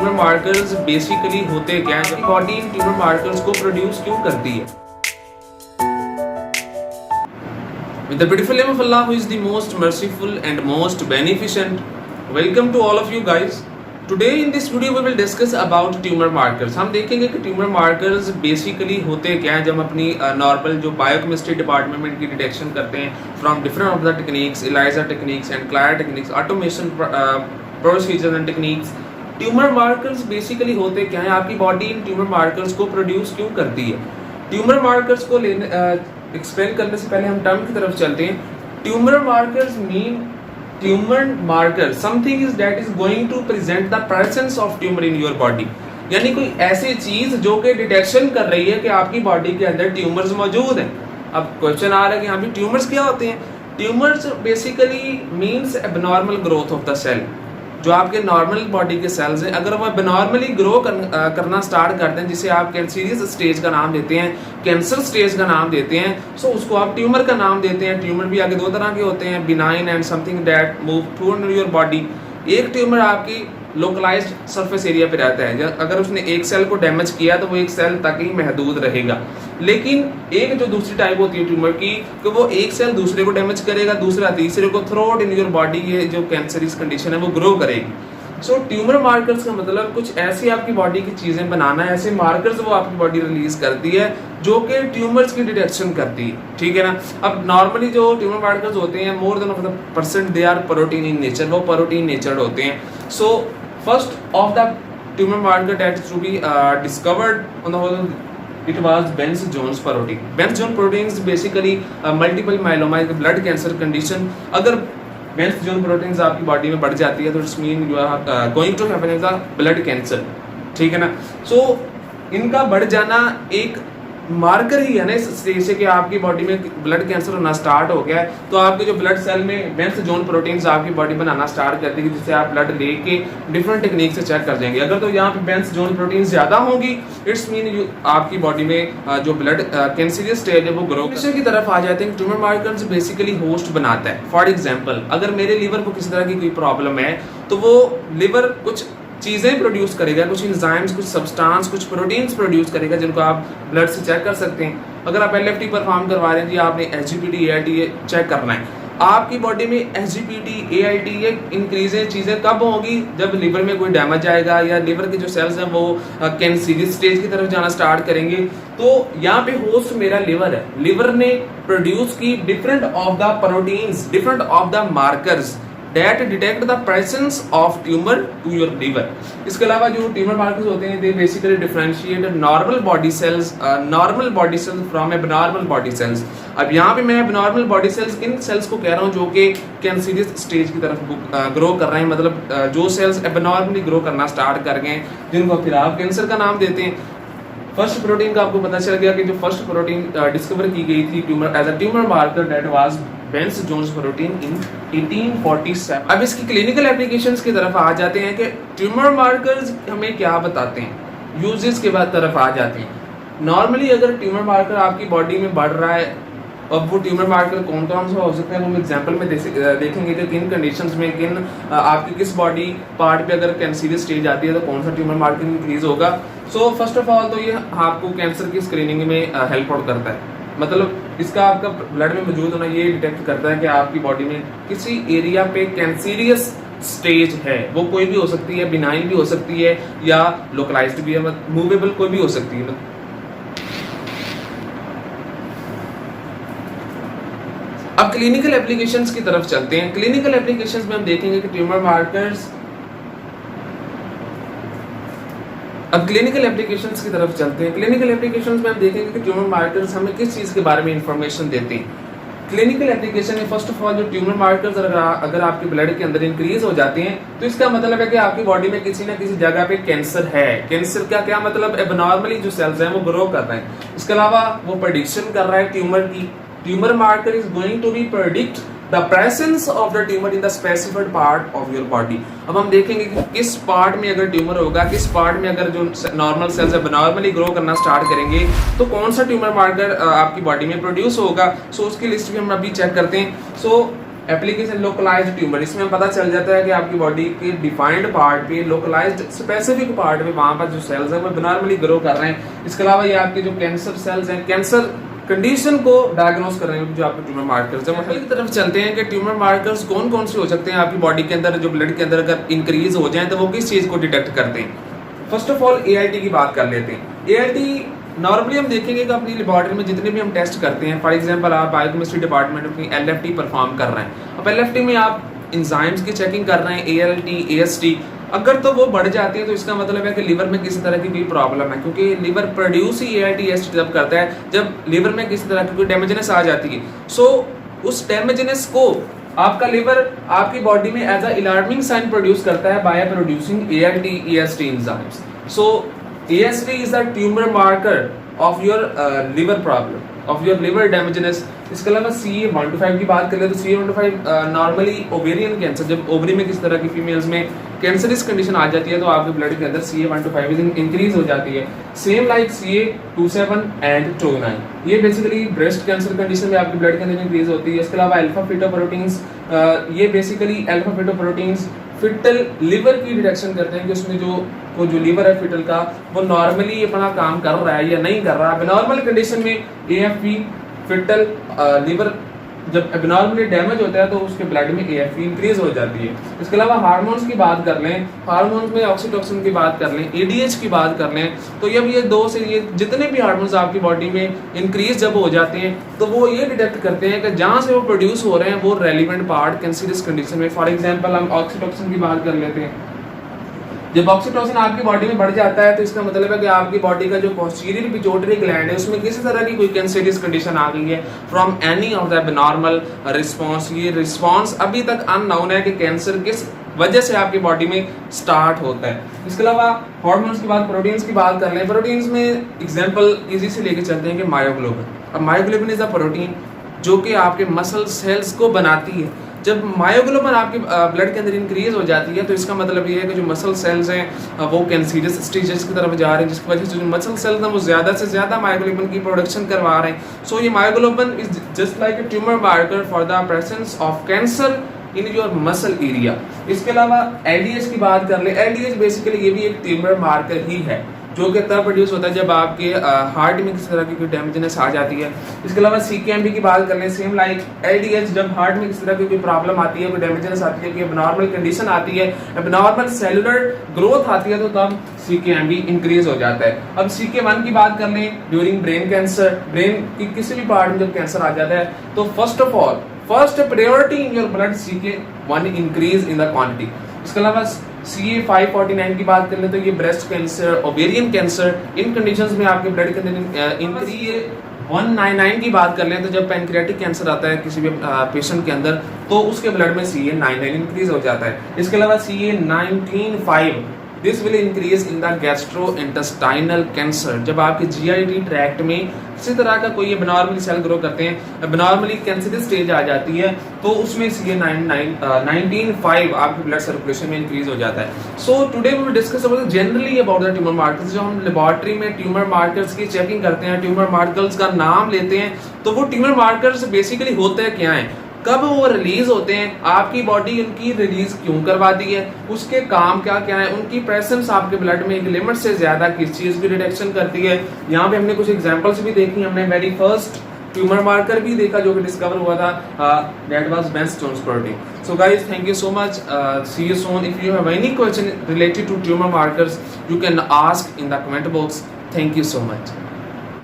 Tumour markers basically होते क्या है, बॉडी इन ट्यूमर मार्कर्स को प्रोड्यूस क्यों करती है। With the beautiful name of Allah, who is the most merciful and most beneficent, welcome to all of you guys. Today in this video we will discuss about tumor markers. हम देखेंगे कि tumour markers basically होते क्या हैं। जब हम अपनी normal जो बायोकेमिस्ट्री डिपार्टमेंट में इनकी डिटेक्शन करते हैं from different of the techniques, ELISA techniques and CLIA techniques, automation procedure and techniques. Tumour markers basically होते क्या हैं, आपकी बॉडी इन ट्यूमर मार्कर्स को प्रोड्यूस क्यों करती है। ट्यूमर मार्कर्स को एक्सप्लेन करने से पहले हम टर्म की तरफ चलते हैं। Tumour markers mean tumour marker something is that is going to present the presence of tumour in your body, यानी कोई ऐसी चीज जो कि डिटेक्शन कर रही है कि आपकी बॉडी के अंदर ट्यूमर्स मौजूद हैं। अब क्वेश्चन आ रहा है कि यहाँ पे ट्यूमर्स क्या होते हैं। Tumours basically means abnormal growth of the cell. जो आपके नॉर्मल बॉडी के सेल्स हैं, अगर वो एबनॉर्मली ग्रो करना स्टार्ट करते हैं, जिसे आप कैंसरियस स्टेज का नाम देते हैं, कैंसर स्टेज का नाम देते हैं, सो उसको आप ट्यूमर का नाम देते हैं। ट्यूमर भी आगे दो तरह के होते हैं, benign and something that move through your body. एक ट्यूमर आपकी लोकलाइज्ड सरफेस एरिया पे रहता है, अगर उसने एक सेल को डैमेज किया तो वो एक सेल तक ही महदूद रहेगा। लेकिन एक जो दूसरी टाइप होती है ट्यूमर की, कि वो एक सेल दूसरे को डैमेज करेगा, दूसरा तीसरे को, through out in your body ये जो कैंसरियस कंडीशन है वो ग्रो करेगी। सो ट्यूमर मार्कर्स का मतलब कुछ ऐसी आपकी बॉडी की चीजें बनाना है, ऐसे मार्कर्स वो आपकी बॉडी रिलीज करती है जो कि ट्यूमर्स की डिटेक्शन करती है, ठीक है ना। अब नॉर्मली जो ट्यूमर मार्कर्स होते हैं more than % they are protein in nature, वो प्रोटीन नेचर्ड होते हैं। So first of the tumour marker that is to be discovered on the whole it was Benz Jones protein. Benz Jones protein is basically multiple myeloma, blood cancer condition. अगर Benz Jones proteins आपकी body में बढ़ जाती है तो it's mean you are going to have an blood cancer, ठीक है ना। सो इनका बढ़ जाना एक मार्कर ही है ना इस स्टेज से कि आपकी बॉडी में ब्लड कैंसर होना स्टार्ट हो गया है। तो आपके जो ब्लड सेल में बेंस जोन प्रोटीन्स आपकी बॉडी बनाना स्टार्ट करती है, जिससे आप ब्लड लेके डिफरेंट टेक्निक से चेक कर जाएंगे। अगर तो यहाँ पे बेंस जोन प्रोटीन्स ज्यादा होंगी, इट्स मीन आपकी बॉडी में जो ब्लड कैंसरियस स्टेज है वो ग्रो की तरफ आ जाते हैं। ट्यूमर मार्कर्स बेसिकली होस्ट बनाता है। फॉर एग्जाम्पल, अगर मेरे लीवर को किसी तरह की कोई प्रॉब्लम है तो वो लीवर कुछ चीजें प्रोड्यूस करेगा, कुछ एंजाइम्स, कुछ सब्सटेंस, कुछ प्रोटीन्स प्रोड्यूस करेगा, जिनको आप ब्लड से चेक कर सकते हैं। अगर आप LFT परफॉर्म करवा रहे हैं जी, आपने SGPT AIT चेक करना है, आपकी बॉडी में SGPT AIT ये इंक्रीजें चीजें कब होंगी, जब लिवर में कोई डैमेज आएगा या लिवर के जो सेल्स हैं वो कैंसरियस स्टेज की तरफ जाना स्टार्ट करेंगे। तो यहाँ पे होस्ट मेरा लिवर है, लिवर ने प्रोड्यूस की different of the proteins, different of the markers that detect the presence of tumor to your liver. इसके अलावा जो ट्यूमर मार्कर्स होते हैं they basically differentiate normal body cells from abnormal body cells. अब यहाँ पे मैं abnormal body cells किन सेल्स को कह रहा हूँ जो कि कैंसरियस स्टेज की तरफ ग्रो कर रहे हैं, मतलब जो सेल्स abnormally ग्रो करना स्टार्ट कर गए, जिनको फिर आप कैंसर का नाम देते हैं। फर्स्ट प्रोटीन का आपको पता चल गया कि जो फर्स्ट प्रोटीन डिस्कवर की गई थी tumour as a tumour marker that was Bence Jones protein in 1847। अब इसकी क्लिनिकल एप्लीकेशंस की तरफ आ जाते हैं कि ट्यूमर मार्कर्स हमें क्या बताते हैं, यूजेस के बाद तरफ आ जाते हैं। नॉर्मली अगर ट्यूमर मार्कर आपकी बॉडी में बढ़ रहा है, अब वो ट्यूमर मार्कर कौन कौन सा हो सकता है वो हम एग्जांपल में देखेंगे कि किन कंडीशंस में किन आपकी किस बॉडी पार्ट पे अगर कैंसरियस स्टेज आती है तो कौन सा ट्यूमर मार्कर इंक्रीज होगा। सो फर्स्ट ऑफ ऑल तो ये आपको कैंसर की स्क्रीनिंग में हेल्प आउट करता है, मतलब इसका आपका ब्लड में मौजूद होना ये डिटेक्ट करता है कि आपकी बॉडी में किसी एरिया पे कैंसरियस स्टेज है। वो कोई भी हो सकती है, बिनाइन भी हो सकती है या लोकलाइज्ड भी है, मूवेबल कोई भी हो सकती है। अब क्लिनिकल एप्लीकेशंस की तरफ चलते हैं। क्लिनिकल एप्लीकेशंस में हम देखेंगे कि ट्यूमर मार्कर्स, अब क्लिनिकल एप्लीकेशंस की तरफ चलते हैं। क्लिनिकल एप्लीकेशंस में हम देखेंगे कि ट्यूमर मार्कर्स हमें किस चीज के बारे में इंफॉर्मेशन देते हैं। क्लिनिकल एप्लीकेशन में फर्स्ट ऑफ ऑल जो ट्यूमर मार्कर्स अगर आपके ब्लड के अंदर इंक्रीज हो जाते हैं तो इसका मतलब है कि आपकी बॉडी में किसी ना किसी जगह पे कैंसर है। कैंसर का क्या मतलब, एबनॉर्मली जो सेल्स हैं वो ग्रो कर रहे हैं। इसके अलावा वो प्रेडिक्शन कर रहा है ट्यूमर की। Tumour marker is going to be predict the presence of the tumour in the specified part of your body. अब हम देखेंगे कि किस पार्ट में अगर ट्यूमर होगा, किस पार्ट में अगर जो नॉर्मल सेल्स एबनॉर्मली ग्रो करना स्टार्ट करेंगे तो कौन सा ट्यूमर मार्कर आपकी बॉडी में प्रोड्यूस होगा। सो उसकी लिस्ट भी हम अभी चेक करते हैं। सो एप्लीकेशन लोकलाइज्ड ट्यूमर, इसमें पता चल जाता है कि आपकी बॉडी के डिफाइंड पार्ट पे, लोकलाइज्ड स्पेसिफिक पार्ट पे वहां पर जो सेल्स हैं वो नॉर्मली ग्रो कर रहे हैं। इसके अलावा ये आपके जो कैंसर सेल्स हैं, कैंसर कंडीशन को डायग्नोस कर रहे हैं जो आपके ट्यूमर मार्कर्स हैं। एक तरफ चलते हैं कि ट्यूमर मार्कर्स कौन कौन से हो सकते हैं आपकी बॉडी के अंदर, जो ब्लड के अंदर अगर इंक्रीज हो जाए तो वो किस चीज को डिटेक्ट करते हैं। फर्स्ट ऑफ ऑल ALT की बात कर लेते हैं। ALT नॉर्मली हम देखेंगे कि अपनी लेबोरेटरी में जितने भी हम टेस्ट करते हैं, फॉर एग्जांपल आप बायोकेमिस्ट्री डिपार्टमेंट में LFT परफॉर्म कर रहे हैं, अब LFT में आप इंजाइम्स की चेकिंग कर रहे हैं, ALT AST, अगर तो वो बढ़ जाती है तो इसका मतलब है कि लीवर में किसी तरह की कोई प्रॉब्लम है, क्योंकि लीवर प्रोड्यूस ही ALT AST जब करता है जब लीवर में किसी तरह की कोई डैमेजनेस आ जाती है। सो उस डैमेजनेस को आपका लीवर आपकी बॉडी में as a alarming sign produce करता है by producing ALT AST enzymes. So AST is the tumor marker of your liver problem, of your liver damages। इसके अलावा CA125 की बात करें तो CA125 नॉर्मली ओवेरियन कैंसर, जब ओवरी में किस तरह की फीमेल्स में कैंसरस कंडीशन आ जाती है तो आपके ब्लड के अंदर CA125 इंक्रीज हो जाती है। सेम लाइक CA27 एंड 29, ये बेसिकली ब्रेस्ट कैंसर कंडीशन में आपके ब्लड के अंदर इंक्रीज होती है। इसके अलावा अल्फा फिटोप्रोटीन्स, ये बेसिकली अल्फा फिटोप्रोटीन्स फिटल लिवर की डिटेक्शन करते हैं कि उसमें जो लीवर है फिटल का वो नॉर्मली अपना काम कर रहा है या नहीं कर रहा है। एबनॉर्मल कंडीशन में AFP फिटल लिवर जब एबनॉर्मली डैमेज होता है तो उसके ब्लड में AFP इंक्रीज हो जाती है। इसके अलावा हार्मोन्स की बात कर लें, हार्मोन्स में ऑक्सीटोसिन की बात कर लें, ADH की बात कर लें, तो जब ये दो से ये जितने भी हार्मोन्स आपकी बॉडी में इंक्रीज जब हो जाते हैं तो वो ये डिटेक्ट करते हैं कि जहाँ से वो प्रोड्यूस हो रहे हैं वो रेलिवेंट पार्ट कैंसरस कंडीशन में। फॉर एग्जाम्पल हम ऑक्सीटोसिन की बात कर लेते हैं, जब ऑक्सीटोसिन आपकी बॉडी में बढ़ जाता है तो इसका मतलब है कि आपकी बॉडी का जो पोस्टीरियर पिट्यूटरी ग्लैंड है उसमें किसी तरह की कोई कैंसरस कंडीशन आ गई है from any of the abnormal response. ये रिस्पांस अभी तक अननोन है कि कैंसर किस वजह से आपकी बॉडी में स्टार्ट होता है। इसके अलावा हार्मोन्स की बात, प्रोटीन्स की बात कर लें, प्रोटीन्स में एग्जांपल इजी से लेके चलते हैं कि मायोग्लोबिन। अब मायोग्लोबिन इज अ प्रोटीन जो कि आपके मसल सेल्स को बनाती है। जब मायोग्लोबिन आपके ब्लड के अंदर इंक्रीज हो जाती है तो इसका मतलब ये है कि जो मसल सेल्स हैं वो कैंसरस स्टेजेस की तरफ जा रहे हैं, जिसकी वजह से जो मसल सेल्स हैं वो ज़्यादा से ज़्यादा मायोग्लोबिन की प्रोडक्शन करवा रहे हैं। सो ये myoglobin is just like a tumour marker for the presence of cancer in your muscle area. इसके अलावा LDH की बात कर ले, LDH बेसिकली ये भी एक ट्यूमर मार्कर ही है जो कि तब प्रोड्यूस होता है जब आपके हार्ट में किसी तरह की कोई डैमेजनेस आ जाती है। इसके अलावा CKMB की बात कर लें, सेम लाइक LDH, जब हार्ट में किसी तरह की कोई प्रॉब्लम आती है, कोई डैमेजनेस आती है, कोई एबनॉर्मल कंडीशन आती है, एबनॉर्मल सेलुलर ग्रोथ आती है तो तब CKMB इंक्रीज हो जाता है। अब CK1 की बात कर लें, ड्यूरिंग ब्रेन कैंसर, ब्रेन की किसी भी पार्ट में जब कैंसर आ जाता है तो first priority in your blood CK1 increase in the quantity. इसके अलावा CA549 की बात कर ले तो ये ब्रेस्ट कैंसर, ओवेरियन कैंसर, इन कंडीशंस में आपके ब्लड के अंदर इंक्रीज। 199 की बात कर लें तो जब पैनक्रियाटिक कैंसर आता है किसी भी पेशेंट के अंदर तो उसके ब्लड में CA99 इंक्रीज हो जाता है। इसके अलावा CA195 this will increase in the gastrointestinal cancer, जब आपके GI ट्रैक्ट में किसी तरह का कोई एबनॉर्मली सेल ग्रो करते हैं, एबनॉर्मली कैंसरस स्टेज आ जाती है तो उसमें CA195 आपके ब्लड सर्कुलेशन में इंक्रीज हो जाता है। So today we will discuss about generally about the tumour markers. जो हम लेबोरेटरी में ट्यूमर मार्कर्स की चेकिंग करते हैं, ट्यूमर मार्कर्स का नाम लेते हैं, तो वो ट्यूमर मार्कर्स बेसिकली होते हैं क्या है, कब वो रिलीज होते हैं, आपकी बॉडी उनकी रिलीज क्यों करवाती है, उसके काम क्या क्या है, उनकी प्रेजेंस आपके ब्लड में एक लिमिट से ज्यादा किस चीज की डिटेक्शन करती है। यहाँ पे हमने कुछ एग्जांपल्स भी देखी। हमने वेरी फर्स्ट ट्यूमर मार्कर भी देखा जो कि डिस्कवर हुआ था, that was Bence stones protein. So guys, thank you so much, see you soon. If you have any question related to tumour markers you can ask in the comment box. Thank you so much.